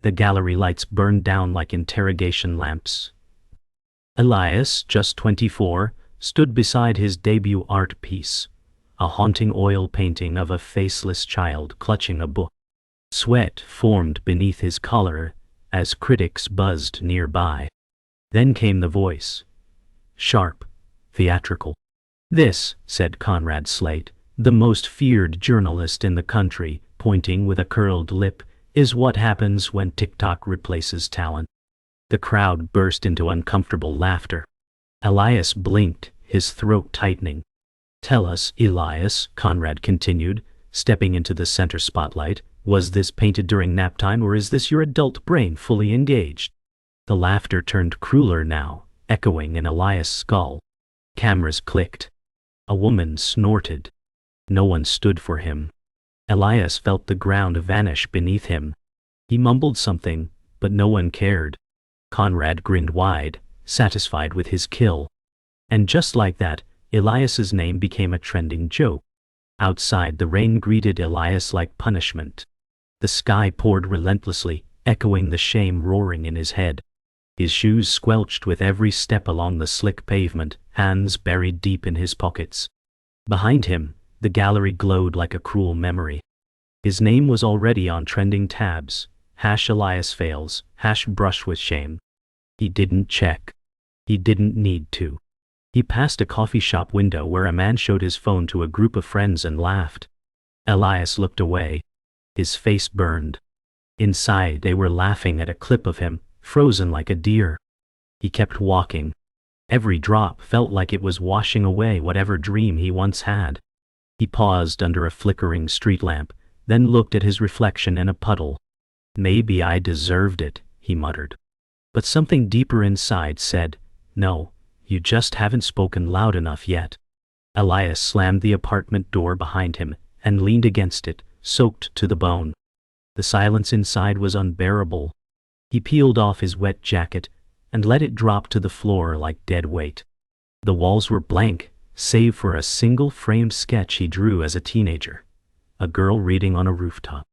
The gallery lights burned down like interrogation lamps. Elias, just 24, stood beside his debut art piece, a haunting oil painting of a faceless child clutching a book. Sweat formed beneath his collar as critics buzzed nearby. Then came the voice. Sharp, theatrical. "This," said Conrad Slate, the most feared journalist in the country, pointing with a curled lip, "is what happens when TikTok replaces talent." The crowd burst into uncomfortable laughter. Elias blinked, his throat tightening. "Tell us, Elias," Conrad continued, stepping into the center spotlight, "was this painted during nap time, or is this your adult brain fully engaged?" The laughter turned crueler now, echoing in Elias' skull. Cameras clicked. A woman snorted. No one stood for him. Elias felt the ground vanish beneath him. He mumbled something, but no one cared. Conrad grinned wide, satisfied with his kill. And just like that, Elias's name became a trending joke. Outside, the rain greeted Elias like punishment. The sky poured relentlessly, echoing the shame roaring in his head. His shoes squelched with every step along the slick pavement, hands buried deep in his pockets. Behind him, the gallery glowed like a cruel memory. His name was already on trending tabs. #Elias fails, #brush with shame. He didn't check. He didn't need to. He passed a coffee shop window where a man showed his phone to a group of friends and laughed. Elias looked away. His face burned. Inside, they were laughing at a clip of him, frozen like a deer. He kept walking. Every drop felt like it was washing away whatever dream he once had. He paused under a flickering street lamp, then looked at his reflection in a puddle. "Maybe I deserved it," he muttered. But something deeper inside said, "No, you just haven't spoken loud enough yet." Elias slammed the apartment door behind him and leaned against it, soaked to the bone. The silence inside was unbearable. He peeled off his wet jacket and let it drop to the floor like dead weight. The walls were blank, save for a single framed sketch he drew as a teenager. A girl reading on a rooftop.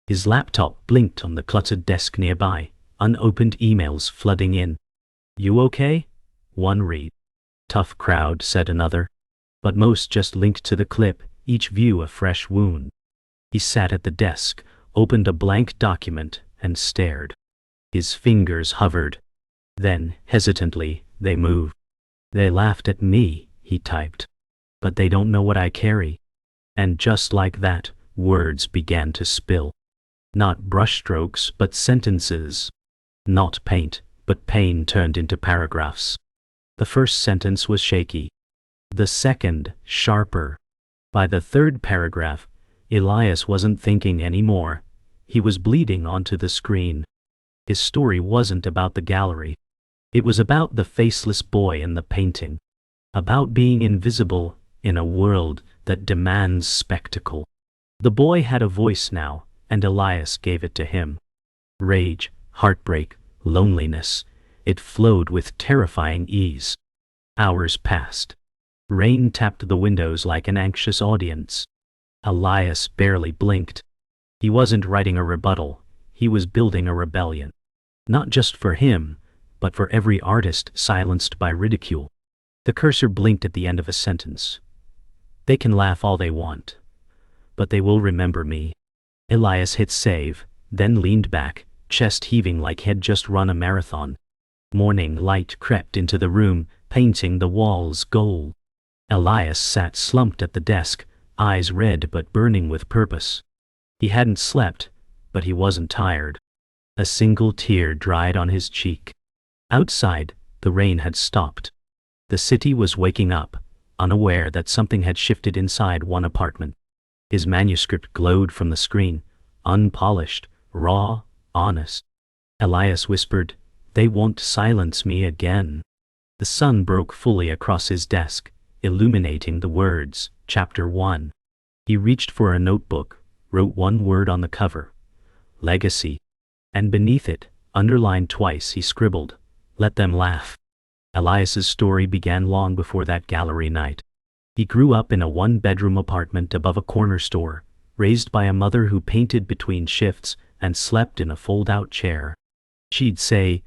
His laptop blinked on the cluttered desk nearby, unopened emails flooding in. "You okay?" One read. "Tough crowd," said another. But most just linked to the clip, each view a fresh wound. He sat at the desk, opened a blank document, and stared. His fingers hovered. Then, hesitantly, they moved. "They laughed at me," he typed. "But they don't know what I carry." And just like that, words began to spill. Not brushstrokes, but sentences. Not paint, but pain turned into paragraphs. The first sentence was shaky. The second, sharper. By the third paragraph, Elias wasn't thinking anymore. He was bleeding onto the screen. His story wasn't about the gallery. It was about the faceless boy in the painting. About being invisible in a world that demands spectacle. The boy had a voice now, and Elias gave it to him. Rage, heartbreak, loneliness. It flowed with terrifying ease. Hours passed. Rain tapped the windows like an anxious audience. Elias barely blinked. He wasn't writing a rebuttal. He was building a rebellion. Not just for him, but for every artist silenced by ridicule. The cursor blinked at the end of a sentence. "They can laugh all they want, but they will remember me." Elias hit save, then leaned back, chest heaving like he'd just run a marathon. Morning light crept into the room, painting the walls gold. Elias sat slumped at the desk, eyes red but burning with purpose. He hadn't slept, but he wasn't tired. A single tear dried on his cheek. Outside, the rain had stopped. The city was waking up, unaware that something had shifted inside one apartment. His manuscript glowed from the screen, unpolished, raw, honest. Elias whispered, "They won't silence me again." The sun broke fully across his desk, illuminating the words, Chapter 1. He reached for a notebook, wrote one word on the cover, legacy. And beneath it, underlined twice, he scribbled, "Let them laugh." Elias's story began long before that gallery night. He grew up in a one-bedroom apartment above a corner store, raised by a mother who painted between shifts and slept in a fold-out chair. She'd say,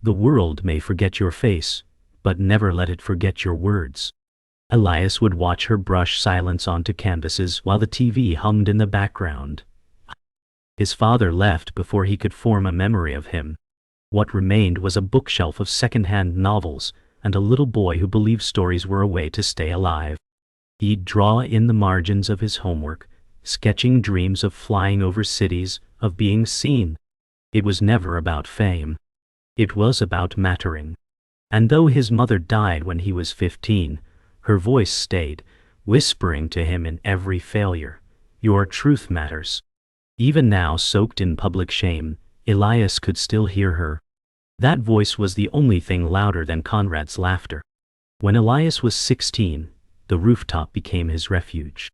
"The world may forget your face, but never let it forget your words." Elias would watch her brush silence onto canvases while the TV hummed in the background. His father left before he could form a memory of him. What remained was a bookshelf of second-hand novels and a little boy who believed stories were a way to stay alive. He'd draw in the margins of his homework, sketching dreams of flying over cities, of being seen. It was never about fame. It was about mattering. And though his mother died when he was 15, her voice stayed, whispering to him in every failure, "Your truth matters." Even now, soaked in public shame, Elias could still hear her. That voice was the only thing louder than Conrad's laughter. When Elias was 16, the rooftop became his refuge.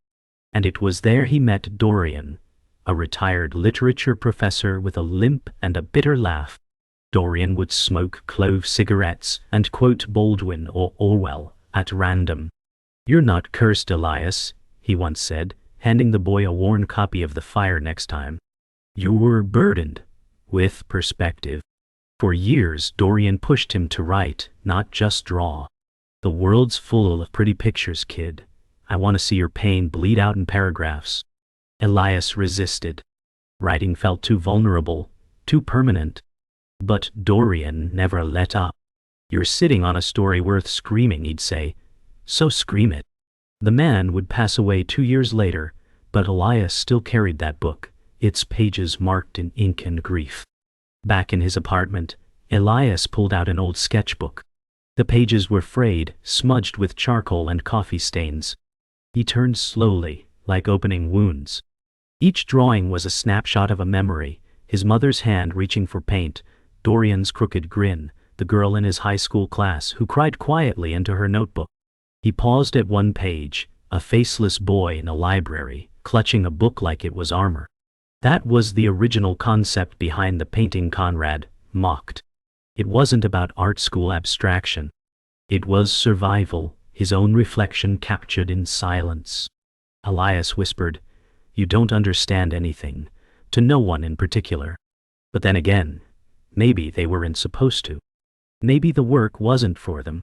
And it was there he met Dorian, a retired literature professor with a limp and a bitter laugh. Dorian would smoke clove cigarettes and quote Baldwin or Orwell at random. "You're not cursed, Elias," he once said, handing the boy a worn copy of The Fire Next Time. "You're burdened with perspective." For years, Dorian pushed him to write, not just draw. "The world's full of pretty pictures, kid. I want to see your pain bleed out in paragraphs." Elias resisted. Writing felt too vulnerable, too permanent. But Dorian never let up. "You're sitting on a story worth screaming," he'd say. "So scream it." The man would pass away 2 years later, but Elias still carried that book, its pages marked in ink and grief. Back in his apartment, Elias pulled out an old sketchbook. The pages were frayed, smudged with charcoal and coffee stains. He turned slowly, like opening wounds. Each drawing was a snapshot of a memory: his mother's hand reaching for paint, Dorian's crooked grin, the girl in his high school class who cried quietly into her notebook. He paused at one page, a faceless boy in a library, clutching a book like it was armor. That was the original concept behind the painting Conrad mocked. It wasn't about art school abstraction. It was survival, his own reflection captured in silence. Elias whispered, "You don't understand anything," to no one in particular. But then again, maybe they weren't supposed to. Maybe the work wasn't for them.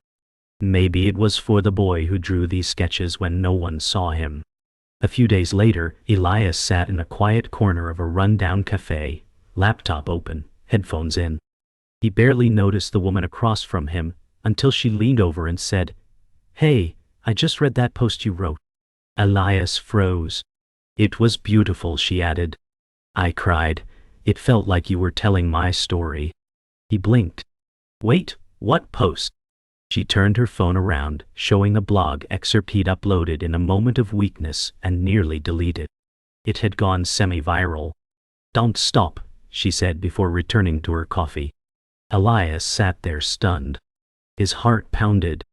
Maybe it was for the boy who drew these sketches when no one saw him. A few days later, Elias sat in a quiet corner of a run-down cafe, laptop open, headphones in. He barely noticed the woman across from him until she leaned over and said, "Hey, I just read that post you wrote." Elias froze. "It was beautiful," she added. "I cried. It felt like you were telling my story." He blinked. "Wait, what post?" She turned her phone around, showing a blog excerpt he'd uploaded in a moment of weakness and nearly deleted. It had gone semi-viral. "Don't stop," she said before returning to her coffee. Elias sat there stunned. His heart pounded.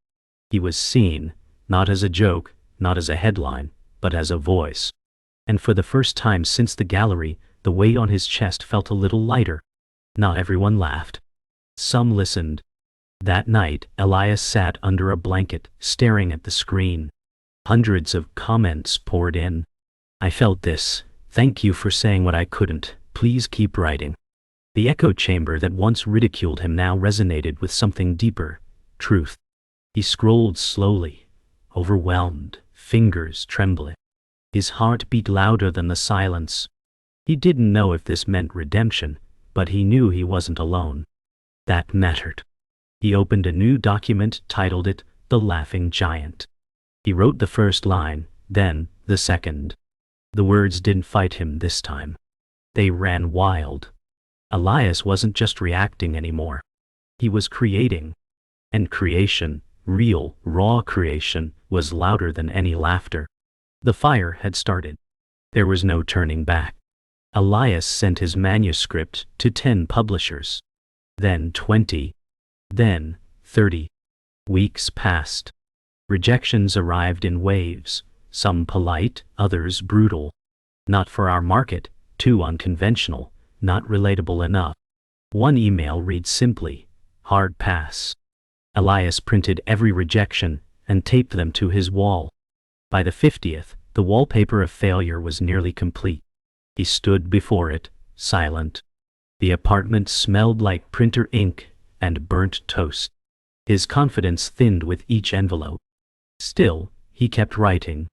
He was seen, not as a joke, not as a headline, but as a voice. And for the first time since the gallery, the weight on his chest felt a little lighter. Not everyone laughed. Some listened. That night, Elias sat under a blanket, staring at the screen. Hundreds of comments poured in. "I felt this. Thank you for saying what I couldn't. Please keep writing." The echo chamber that once ridiculed him now resonated with something deeper: truth. He scrolled slowly, overwhelmed, fingers trembling. His heart beat louder than the silence. He didn't know if this meant redemption, but he knew he wasn't alone. That mattered. He opened a new document, titled it The Laughing Giant. He wrote the first line, then the second. The words didn't fight him this time. They ran wild. Elias wasn't just reacting anymore. He was creating. And creation, real, raw creation, was louder than any laughter. The fire had started. There was no turning back. Elias sent his manuscript to 10 publishers. Then 20. Then 30. Weeks passed. Rejections arrived in waves, some polite, others brutal. "Not for our market, too unconventional, not relatable enough." One email read simply, "Hard pass." Elias printed every rejection and taped them to his wall. By the 50th, the wallpaper of failure was nearly complete. He stood before it, silent. The apartment smelled like printer ink and burnt toast. His confidence thinned with each envelope. Still, he kept writing,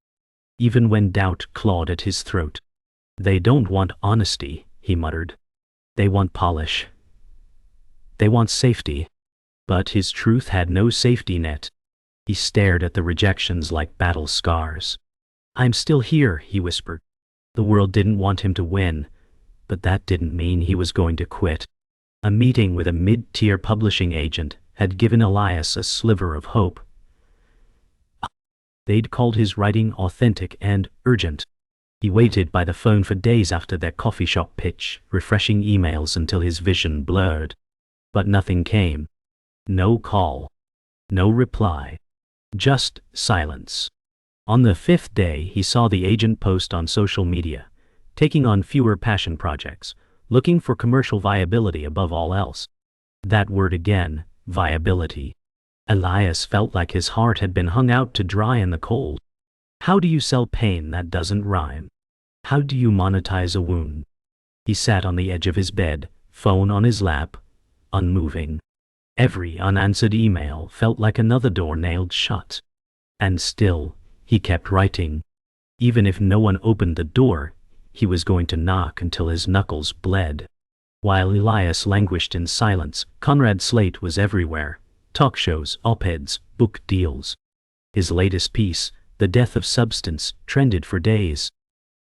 even when doubt clawed at his throat. "They don't want honesty," he muttered. "They want polish. They want safety." But his truth had no safety net. He stared at the rejections like battle scars. "I'm still here," he whispered. The world didn't want him to win, but that didn't mean he was going to quit. A meeting with a mid-tier publishing agent had given Elias a sliver of hope. They'd called his writing authentic and urgent. He waited by the phone for days after their coffee shop pitch, refreshing emails until his vision blurred. But nothing came. No call. No reply. Just silence. On the 5th day, he saw the agent post on social media, taking on fewer passion projects, looking for commercial viability above all else. That word again, viability. Elias felt like his heart had been hung out to dry in the cold. How do you sell pain that doesn't rhyme? How do you monetize a wound? He sat on the edge of his bed, phone on his lap, unmoving. Every unanswered email felt like another door nailed shut. And still, he kept writing. Even if no one opened the door, he was going to knock until his knuckles bled. While Elias languished in silence, Conrad Slate was everywhere. Talk shows, op-eds, book deals. His latest piece, The Death of Substance, trended for days.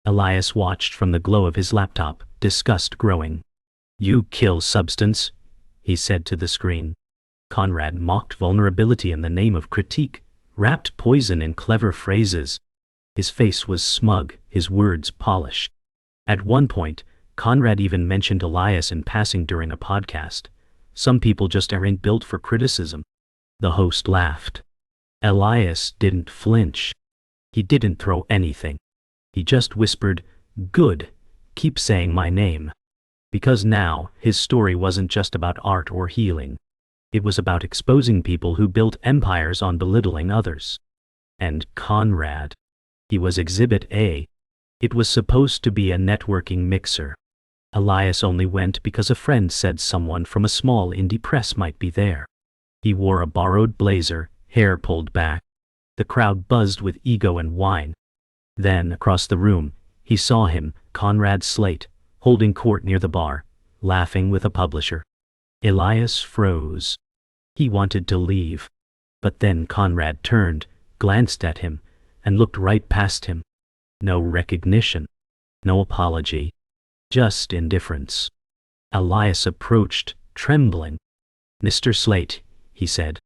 Elias watched from the glow of his laptop, disgust growing. "You kill substance," he said to the screen. Conrad mocked vulnerability in the name of critique, wrapped poison in clever phrases. His face was smug, his words polished. At one point, Conrad even mentioned Elias in passing during a podcast. "Some people just aren't built for criticism." The host laughed. Elias didn't flinch. He didn't throw anything. He just whispered, "Good, keep saying my name." Because now, his story wasn't just about art or healing. It was about exposing people who built empires on belittling others. And Conrad. He was Exhibit A. It was supposed to be a networking mixer. Elias only went because a friend said someone from a small indie press might be there. He wore a borrowed blazer, hair pulled back. The crowd buzzed with ego and wine. Then, across the room, he saw him, Conrad Slate, holding court near the bar, laughing with a publisher. Elias froze. He wanted to leave. But then Conrad turned, glanced at him, and looked right past him. No recognition. No apology. Just indifference. Elias approached, trembling. "Mr. Slate," he said.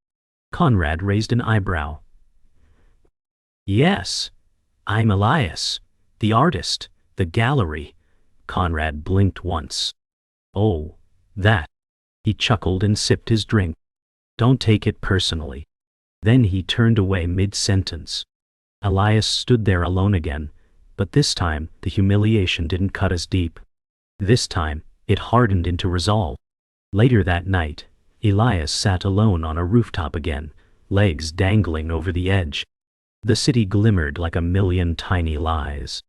Conrad raised an eyebrow. "Yes, I'm Elias, the artist, the gallery." Conrad blinked once. "Oh, that." He chuckled and sipped his drink. "Don't take it personally." Then he turned away mid-sentence. Elias stood there alone again, but this time the humiliation didn't cut as deep. This time, it hardened into resolve. Later that night, Elias sat alone on a rooftop again, legs dangling over the edge. The city glimmered like a million tiny lies.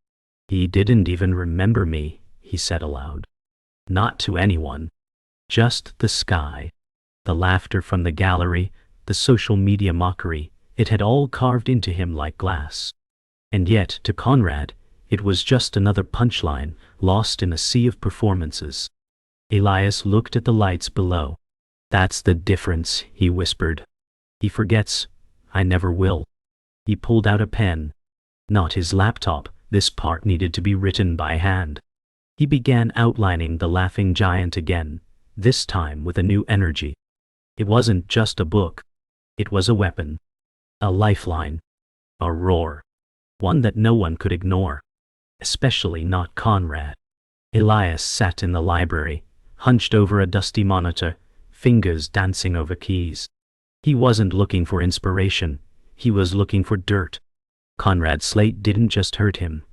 "He didn't even remember me," he said aloud. Not to anyone. Just the sky. The laughter from the gallery, the social media mockery, it had all carved into him like glass. And yet, to Conrad, it was just another punchline, lost in a sea of performances. Elias looked at the lights below. "That's the difference," he whispered. "He forgets. I never will." He pulled out a pen. Not his laptop, this part needed to be written by hand. He began outlining the laughing giant again, this time with a new energy. It wasn't just a book. It was a weapon. A lifeline. A roar. One that no one could ignore. Especially not Conrad. Elias sat in the library, hunched over a dusty monitor, fingers dancing over keys. He wasn't looking for inspiration. He was looking for dirt. Conrad Slate didn't just hurt him.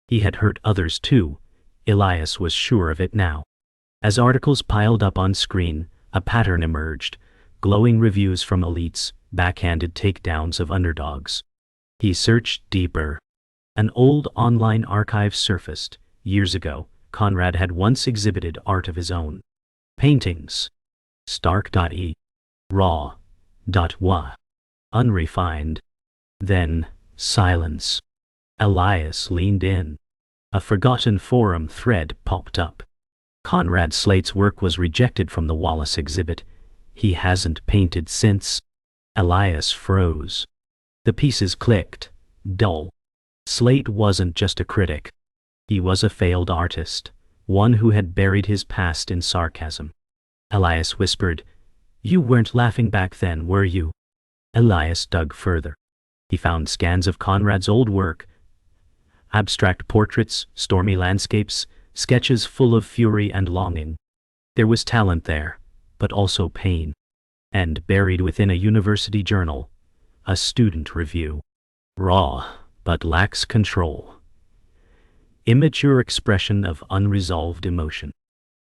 He had hurt others too. Elias was sure of it now. As articles piled up on screen, a pattern emerged. Glowing reviews from elites, backhanded takedowns of underdogs. He searched deeper. An old online archive surfaced. Years ago, Conrad had once exhibited art of his own. Paintings. Stark.e. Raw.wa. Unrefined. Then, silence. Elias leaned in. A forgotten forum thread popped up. Conrad Slate's work was rejected from the Wallace exhibit. He hasn't painted since. Elias froze. The pieces clicked. Dull. Slate wasn't just a critic. He was a failed artist, one who had buried his past in sarcasm. Elias whispered, "You weren't laughing back then, were you?" Elias dug further. He found scans of Conrad's old work. Abstract portraits, stormy landscapes, sketches full of fury and longing. There was talent there, but also pain. And buried within a university journal, a student review. Raw, but lacks control. Immature expression of unresolved emotion.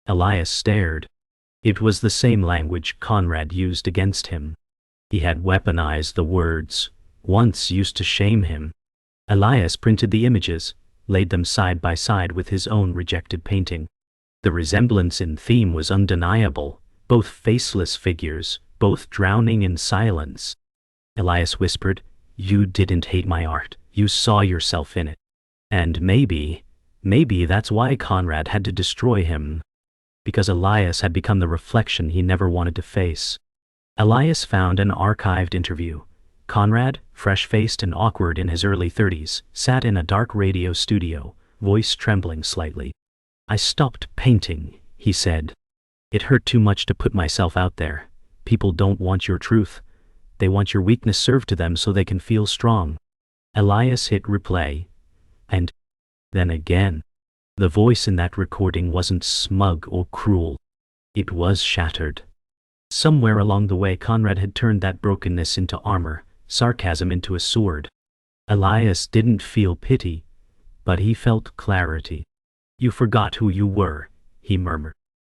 Elias stared. It was the same language Conrad used against him. He had weaponized the words, once used to shame him. Elias printed the images, laid them side by side with his own rejected painting. The resemblance in theme was undeniable, both faceless figures, both drowning in silence. Elias whispered, "You didn't hate my art, you saw yourself in it." And maybe that's why Conrad had to destroy him. Because Elias had become the reflection he never wanted to face. Elias found an archived interview. Conrad, fresh-faced and awkward in his early 30s, sat in a dark radio studio, voice trembling slightly. "I stopped painting," he said. "It hurt too much to put myself out there. People don't want your truth. They want your weakness served to them so they can feel strong." Elias hit replay. And then again. The voice in that recording wasn't smug or cruel. It was shattered. Somewhere along the way Conrad had turned that brokenness into armor, sarcasm into a sword. Elias didn't feel pity, but he felt clarity. "You forgot who you were," he murmured.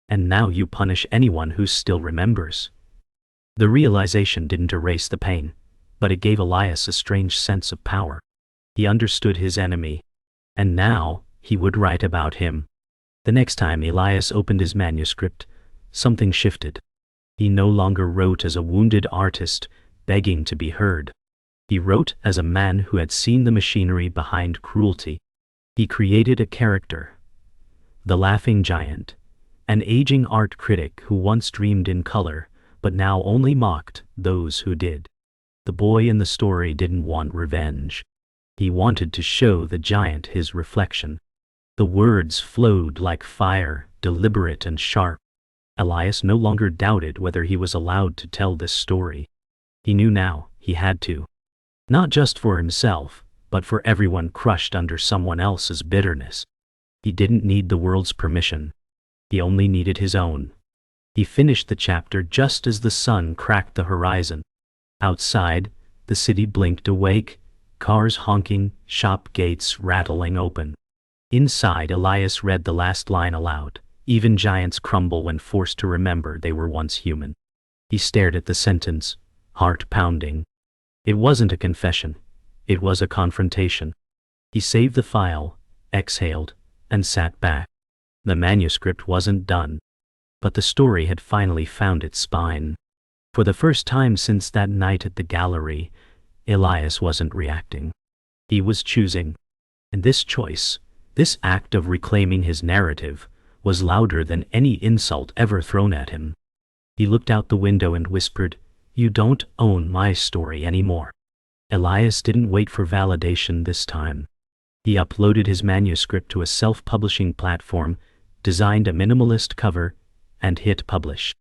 "And now you punish anyone who still remembers." The realization didn't erase the pain, but it gave Elias a strange sense of power. He understood his enemy, and now he would write about him. The next time Elias opened his manuscript, something shifted. He no longer wrote as a wounded artist, begging to be heard. He wrote as a man who had seen the machinery behind cruelty. He created a character. The laughing giant, an aging art critic who once dreamed in color, but now only mocked those who did. The boy in the story didn't want revenge. He wanted to show the giant his reflection. The words flowed like fire, deliberate and sharp. Elias no longer doubted whether he was allowed to tell this story. He knew now he had to. Not just for himself, but for everyone crushed under someone else's bitterness. He didn't need the world's permission. He only needed his own. He finished the chapter just as the sun cracked the horizon. Outside, the city blinked awake, cars honking, shop gates rattling open. Inside, Elias read the last line aloud. "Even giants crumble when forced to remember they were once human." He stared at the sentence, heart pounding. It wasn't a confession. It was a confrontation. He saved the file, exhaled, and sat back. The manuscript wasn't done, but the story had finally found its spine. For the first time since that night at the gallery, Elias wasn't reacting. He was choosing. And this choice, this act of reclaiming his narrative, was louder than any insult ever thrown at him. He looked out the window and whispered, "You don't own my story anymore." Elias didn't wait for validation this time. He uploaded his manuscript to a self-publishing platform, designed a minimalist cover, and hit publish.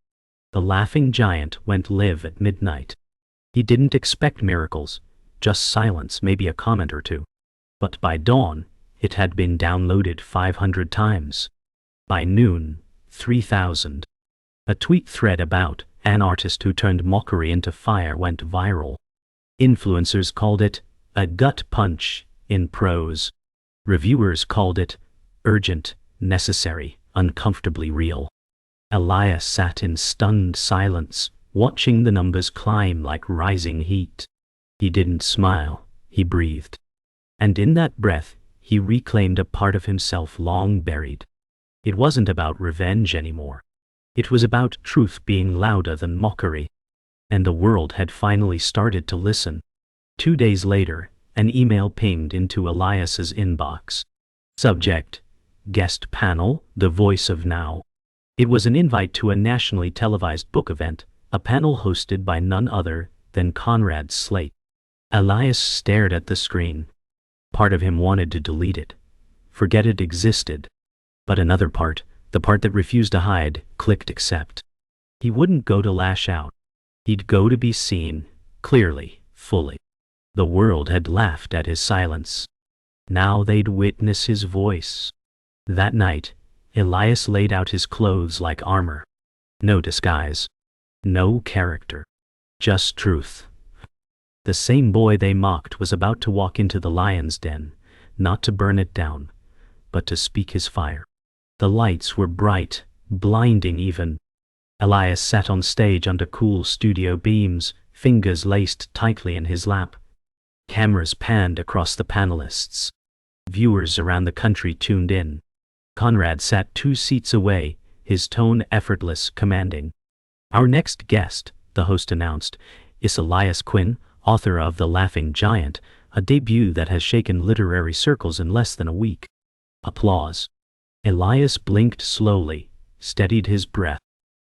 The laughing giant went live at midnight. He didn't expect miracles, just silence, maybe a comment or two. But by dawn, it had been downloaded 500 times. By noon, 3,000. A tweet thread about an artist who turned mockery into fire went viral. Influencers called it a gut punch in prose. Reviewers called it urgent, necessary, uncomfortably real. Elias sat in stunned silence, watching the numbers climb like rising heat. He didn't smile, he breathed. And in that breath, he reclaimed a part of himself long buried. It wasn't about revenge anymore. It was about truth being louder than mockery. And the world had finally started to listen. 2 days later, an email pinged into Elias's inbox. Subject: Guest panel, the voice of now. It was an invite to a nationally televised book event, a panel hosted by none other than Conrad Slate. Elias stared at the screen. Part of him wanted to delete it, forget it existed. But another part, the part that refused to hide, clicked accept. He wouldn't go to lash out. He'd go to be seen, clearly, fully. The world had laughed at his silence. Now they'd witness his voice. That night, Elias laid out his clothes like armor. No disguise. No character. Just truth. The same boy they mocked was about to walk into the lion's den, not to burn it down, but to speak his fire. The lights were bright, blinding even. Elias sat on stage under cool studio beams, fingers laced tightly in his lap. Cameras panned across the panelists. Viewers around the country tuned in. Conrad sat 2 seats away, his tone effortless, commanding. Our next guest, the host announced, is Elias Quinn, author of The Laughing Giant, a debut that has shaken literary circles in less than a week. Applause. Elias blinked slowly, steadied his breath.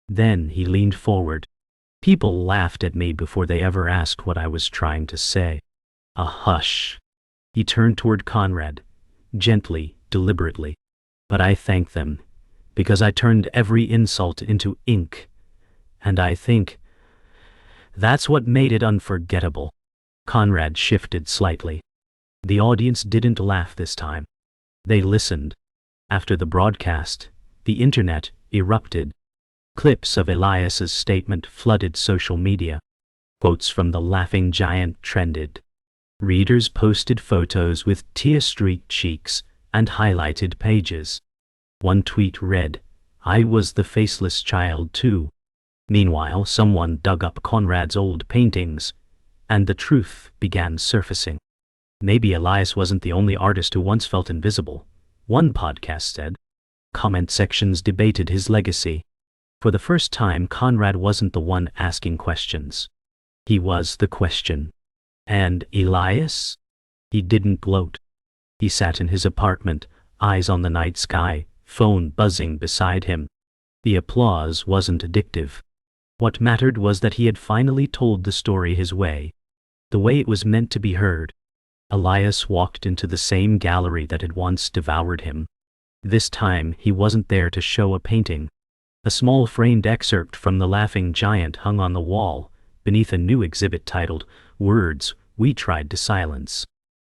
Then he leaned forward. People laughed at me before they ever asked what I was trying to say. A hush. He turned toward Conrad, gently, deliberately. But I thank them, because I turned every insult into ink. And I think that's what made it unforgettable. Conrad shifted slightly. The audience didn't laugh this time. They listened. After the broadcast, the internet erupted. Clips of Elias's statement flooded social media. Quotes from The Laughing Giant trended. Readers posted photos with tear-streaked cheeks and highlighted pages. One tweet read, "I was the faceless child too." Meanwhile, someone dug up Conrad's old paintings, and the truth began surfacing. Maybe Elias wasn't the only artist who once felt invisible, one podcast said. Comment sections debated his legacy. For the first time, Conrad wasn't the one asking questions. He was the question. And Elias? He didn't gloat. He sat in his apartment, eyes on the night sky, phone buzzing beside him. The applause wasn't addictive. What mattered was that he had finally told the story his way, the way it was meant to be heard. Elias walked into the same gallery that had once devoured him. This time he wasn't there to show a painting. A small framed excerpt from The Laughing Giant hung on the wall, beneath a new exhibit titled, "Words We Tried to Silence."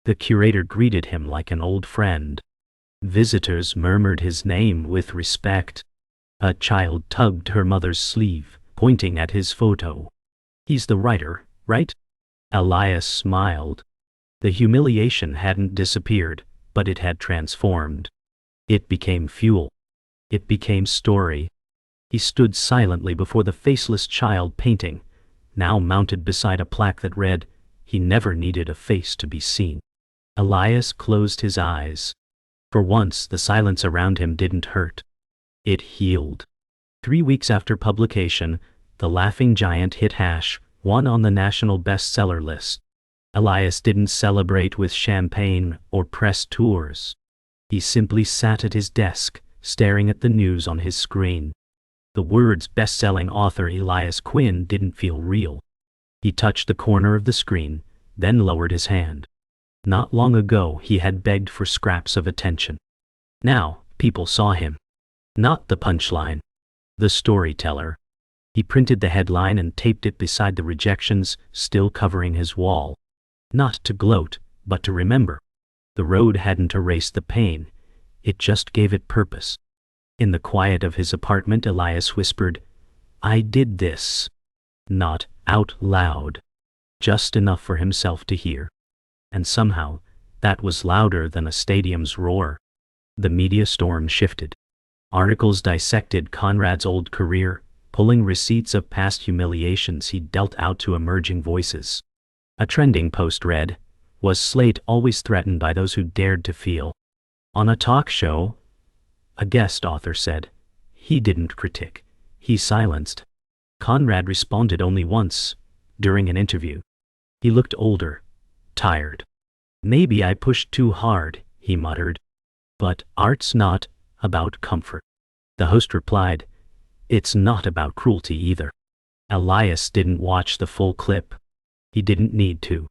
The curator greeted him like an old friend. Visitors murmured his name with respect. A child tugged her mother's sleeve, pointing at his photo. "He's the writer, right?" Elias smiled. The humiliation hadn't disappeared, but it had transformed. It became fuel. It became story. He stood silently before the faceless child painting, now mounted beside a plaque that read, "He never needed a face to be seen." Elias closed his eyes. For once, the silence around him didn't hurt. It healed. 3 weeks after publication, The Laughing Giant hit #1 on the national bestseller list. Elias didn't celebrate with champagne or press tours. He simply sat at his desk, staring at the news on his screen. The words best-selling author Elias Quinn didn't feel real. He touched the corner of the screen, then lowered his hand. Not long ago he had begged for scraps of attention. Now, people saw him. Not the punchline. The storyteller. He printed the headline and taped it beside the rejections still covering his wall. Not to gloat, but to remember. The road hadn't erased the pain. It just gave it purpose. In the quiet of his apartment, Elias whispered, "I did this." Not out loud. Just enough for himself to hear. And somehow, that was louder than a stadium's roar. The media storm shifted. Articles dissected Conrad's old career, pulling receipts of past humiliations he'd dealt out to emerging voices. A trending post read, "Was Slate always threatened by those who dared to feel?" On a talk show, a guest author said. He didn't critique. He silenced. Conrad responded only once, during an interview. He looked older, tired. Maybe I pushed too hard, he muttered. But art's not about comfort. The host replied, it's not about cruelty either. Elias didn't watch the full clip. He didn't need to.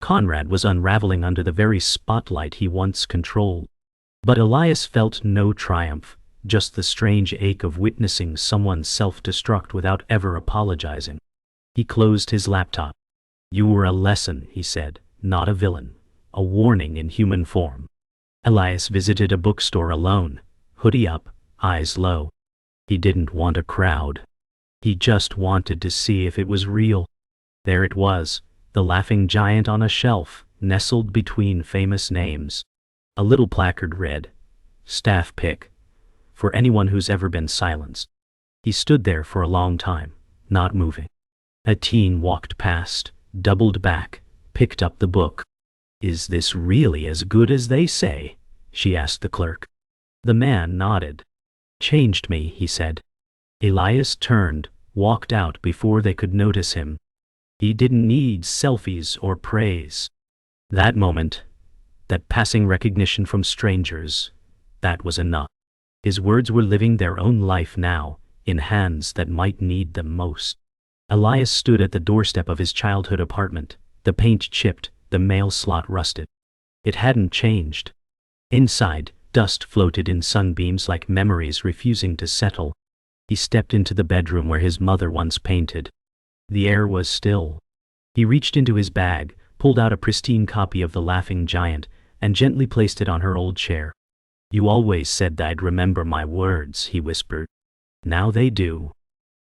Conrad was unraveling under the very spotlight he once controlled. But Elias felt no triumph, just the strange ache of witnessing someone self-destruct without ever apologizing. He closed his laptop. You were a lesson, he said, not a villain, a warning in human form. Elias visited a bookstore alone, hoodie up, eyes low. He didn't want a crowd. He just wanted to see if it was real. There it was, the laughing giant on a shelf, nestled between famous names. A little placard read, staff pick, for anyone who's ever been silenced. He stood there for a long time, not moving. A teen walked past, doubled back, picked up the book. Is this really as good as they say? She asked the clerk. The man nodded. Changed me, he said. Elias turned, walked out before they could notice him. He didn't need selfies or praise. That moment, that passing recognition from strangers, that was enough. His words were living their own life now, in hands that might need them most. Elias stood at the doorstep of his childhood apartment, the paint chipped, the mail slot rusted. It hadn't changed. Inside, dust floated in sunbeams like memories refusing to settle. He stepped into the bedroom where his mother once painted. The air was still. He reached into his bag, pulled out a pristine copy of The Laughing Giant, and gently placed it on her old chair. You always said I'd remember my words, he whispered. Now they do.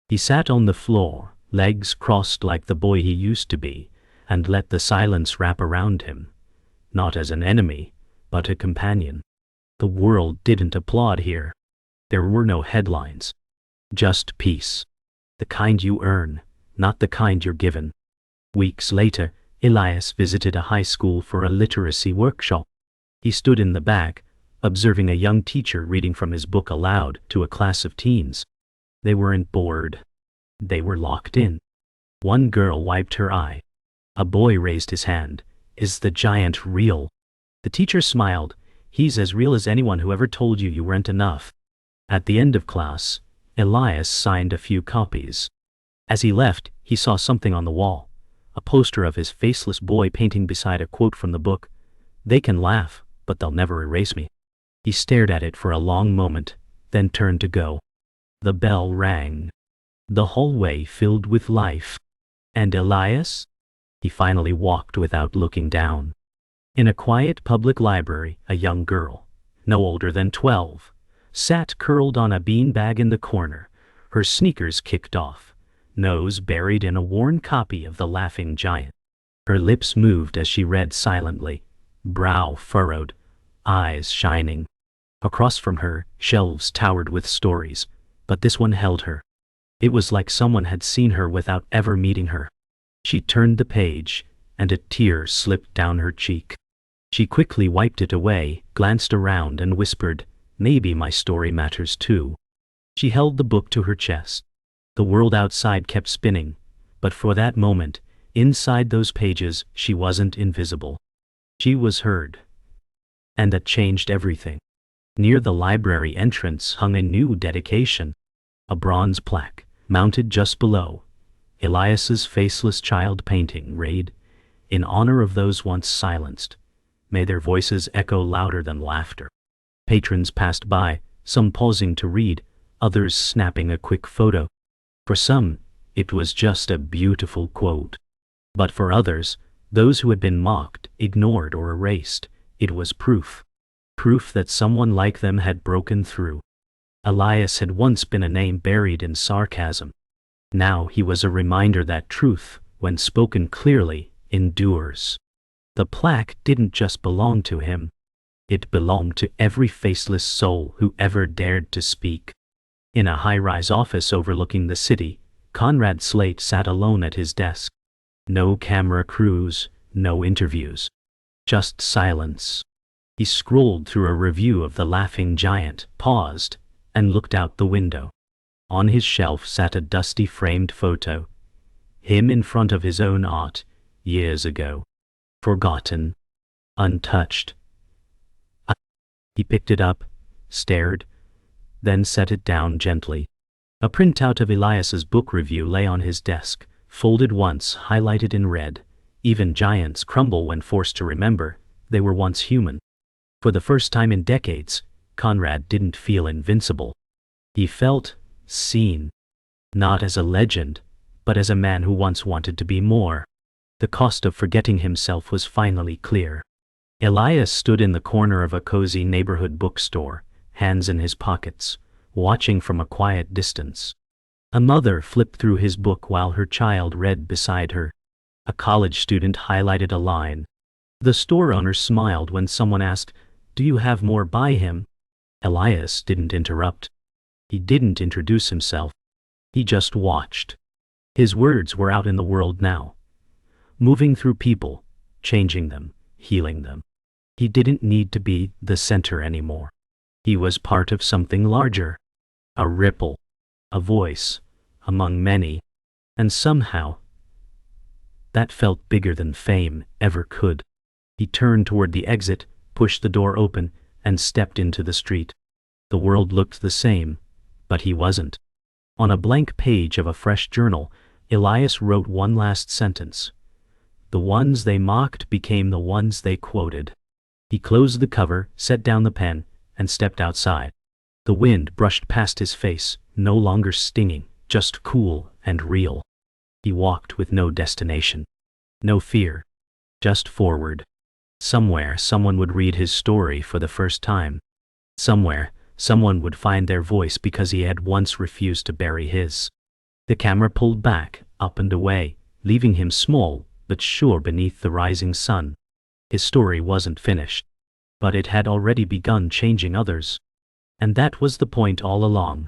He sat on the floor, legs crossed like the boy he used to be, and let the silence wrap around him. Not as an enemy, but a companion. The world didn't applaud here. There were no headlines. Just peace. The kind you earn, not the kind you're given. Weeks later, Elias visited a high school for a literacy workshop. He stood in the back, observing a young teacher reading from his book aloud to a class of teens. They weren't bored. They were locked in. One girl wiped her eye. A boy raised his hand. Is the giant real? The teacher smiled. He's as real as anyone who ever told you you weren't enough. At the end of class, Elias signed a few copies. As he left, he saw something on the wall. A poster of his faceless boy painting beside a quote from the book. They can laugh, but they'll never erase me. He stared at it for a long moment, then turned to go. The bell rang. The hallway filled with life. And Elias? He finally walked without looking down. In a quiet public library, a young girl, no older than 12, sat curled on a beanbag in the corner, her sneakers kicked off, nose buried in a worn copy of The Laughing Giant. Her lips moved as she read silently, brow furrowed, eyes shining. Across from her, shelves towered with stories, but this one held her. It was like someone had seen her without ever meeting her. She turned the page, and a tear slipped down her cheek. She quickly wiped it away, glanced around and whispered, maybe my story matters too. She held the book to her chest. The world outside kept spinning, but for that moment, inside those pages, she wasn't invisible. She was heard. And that changed everything. Near the library entrance hung a new dedication. A bronze plaque, mounted just below. Elias's faceless child painting read, in honor of those once silenced. May their voices echo louder than laughter. Patrons passed by, some pausing to read, others snapping a quick photo. For some, it was just a beautiful quote. But for others, those who had been mocked, ignored, or erased, it was proof. Proof that someone like them had broken through. Elias had once been a name buried in sarcasm. Now he was a reminder that truth, when spoken clearly, endures. The plaque didn't just belong to him. It belonged to every faceless soul who ever dared to speak. In a high-rise office overlooking the city, Conrad Slate sat alone at his desk. No camera crews, no interviews. Just silence. He scrolled through a review of The Laughing Giant, paused, and looked out the window. On his shelf sat a dusty framed photo. Him in front of his own art, years ago. Forgotten. Untouched. He picked it up, stared, then set it down gently. A printout of Elias's book review lay on his desk, folded once, highlighted in red. Even giants crumble when forced to remember they were once human. For the first time in decades, Conrad didn't feel invincible. He felt seen. Not as a legend, but as a man who once wanted to be more. The cost of forgetting himself was finally clear. Elias stood in the corner of a cozy neighborhood bookstore, hands in his pockets, watching from a quiet distance. A mother flipped through his book while her child read beside her. A college student highlighted a line. The store owner smiled when someone asked, "Do you have more by him?" Elias didn't interrupt. He didn't introduce himself. He just watched. His words were out in the world now. Moving through people, changing them, healing them. He didn't need to be the center anymore. He was part of something larger. A ripple. A voice. Among many. And somehow, that felt bigger than fame ever could. He turned toward the exit, pushed the door open, and stepped into the street. The world looked the same, but he wasn't. On a blank page of a fresh journal, Elias wrote one last sentence. The ones they mocked became the ones they quoted. He closed the cover, set down the pen, and stepped outside. The wind brushed past his face, no longer stinging, just cool and real. He walked with no destination. No fear. Just forward. Somewhere someone would read his story for the first time. Somewhere someone would find their voice because he had once refused to bury his. The camera pulled back, up and away, leaving him small but sure beneath the rising sun. His story wasn't finished, but it had already begun changing others. And that was the point all along.